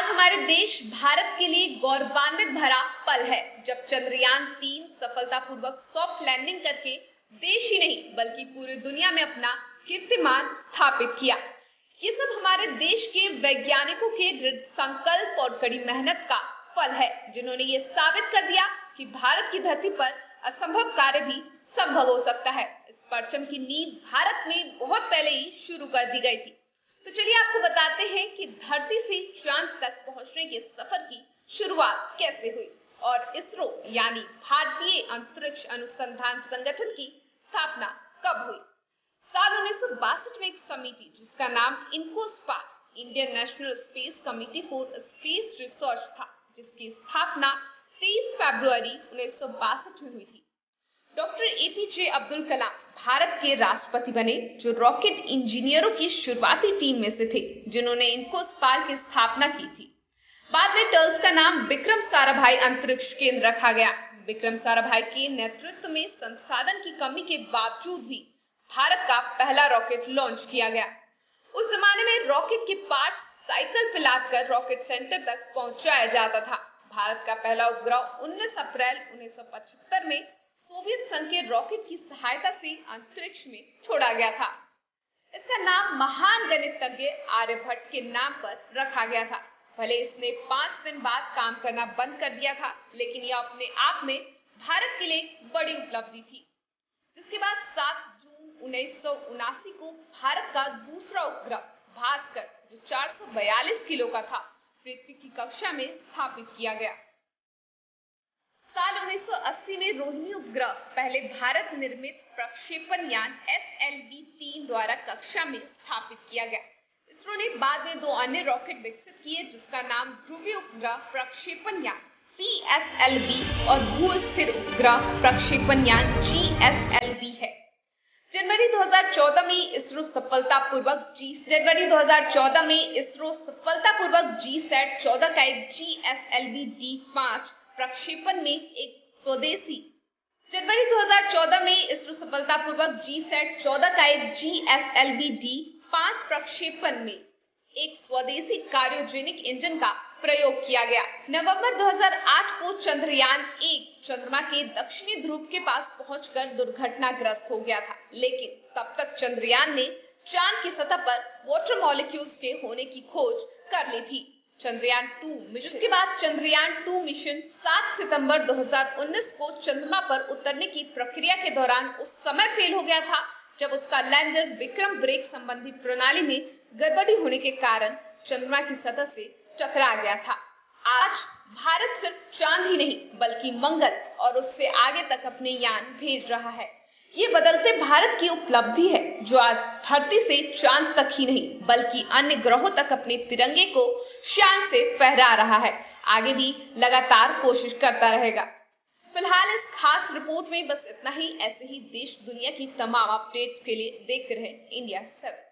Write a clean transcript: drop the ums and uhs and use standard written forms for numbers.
आज हमारे देश भारत के लिए गौरवान्वित भरा पल है जब चंद्रयान-3 सफलतापूर्वक सॉफ्ट लैंडिंग करके देश ही नहीं बल्कि पूरी दुनिया में अपना कीर्तिमान स्थापित किया। ये सब हमारे देश के वैज्ञानिकों के दृढ़ संकल्प और कड़ी मेहनत का फल है, जिन्होंने ये साबित कर दिया कि भारत की धरती पर असंभव कार्य भी संभव हो सकता है। इस परचम की नींव भारत में बहुत पहले ही शुरू कर दी गई थी। तो चलिए आपको बताते हैं कि धरती से चांद तक पहुंचने के सफर की शुरुआत कैसे हुई और इसरो यानी भारतीय अंतरिक्ष अनुसंधान संगठन की स्थापना कब हुई। साल 1962 में एक समिति जिसका नाम INCOSPAR Indian national space committee for space research था, जिसकी स्थापना 23 फरवरी 1962 में हुई थी। डॉक्टर एपीजे अब्दुल कलाम भारत के राष्ट्रपति बने, जो रॉकेट इंजीनियरों की शुरुआती टीम में से थे जिन्होंने इन्कोस्पार्क की स्थापना की थी। बाद में टर्ल्स का नाम विक्रम साराभाई अंतरिक्ष केंद्र रखा गया। विक्रम साराभाई के नेतृत्व में संसाधन की कमी के बावजूद भी भारत का पहला रॉकेट लॉन्च किया गया। उस जमाने में रॉकेट के पार्ट साइकिल पे लादकर रॉकेट सेंटर तक पहुंचाया जाता था। भारत का पहला उपग्रह 19 अप्रैल 1975 में सोवियत संघ के रॉकेट की सहायता से अंतरिक्ष में छोड़ा गया था। इसका नाम महान गणितज्ञ आर्यभट्ट के नाम पर रखा गया था। भले इसने 5 दिन बाद काम करना बंद कर दिया था, लेकिन यह अपने आप में भारत के लिए एक बड़ी उपलब्धि थी। जिसके बाद 7 जून 1979 को भारत का दूसरा उपग्रह भास्कर, जो 442 किलो का था, पृथ्वी की कक्षा में स्थापित किया गया। साल 1980 में रोहिणी उपग्रह पहले भारत निर्मित प्रक्षेपण यान SLV-3 द्वारा कक्षा में स्थापित किया गया। इसरो ने बाद में 2 अन्य रॉकेट विकसित किए, जिसका नाम ध्रुवीय उपग्रह प्रक्षेपण यान PSLV और भू स्थिर उपग्रह प्रक्षेपण यान GSLV है। जनवरी 2014 में इसरो सफलतापूर्वक GSAT 14 का एक GSLV-D5 प्रक्षेपण में एक स्वदेशी जनवरी 2014 में इसरो सफलतापूर्वक GSAT 14 का एक GSLV-D5 प्रक्षेपण में एक स्वदेशी क्रायोजेनिक इंजन का प्रयोग किया गया। नवंबर 2008 को चंद्रयान-1 चंद्रमा के दक्षिणी ध्रुव के पास पहुंचकर दुर्घटनाग्रस्त हो गया था, लेकिन तब तक चंद्रयान ने चांद की सतह पर वाटर मॉलिक्यूल्स के होने की खोज कर ली थी। चंद्रयान-2 मिशन, इसके बाद चंद्रयान-2 मिशन 7 सितंबर 2019 को चंद्रमा पर उतरने की प्रक्रिया के दौरान उस समय फेल हो गया था जब उसका लैंडर विक्रम ब्रेक संबंधी प्रणाली में गड़बड़ी होने के कारण चंद्रमा की सतह से टकरा गया था। आज भारत सिर्फ चांद ही नहीं बल्कि मंगल और उससे आगे तक अपने यान भेज रहा है। ये बदलते भारत की उपलब्धि है, जो आज धरती से चांद तक ही नहीं बल्कि अन्य ग्रहों तक अपने तिरंगे को शान से फहरा रहा है। आगे भी लगातार कोशिश करता रहेगा। फिलहाल इस खास रिपोर्ट में बस इतना ही। ऐसे ही देश दुनिया की तमाम अपडेट्स के लिए देखते रहें इंडिया 7।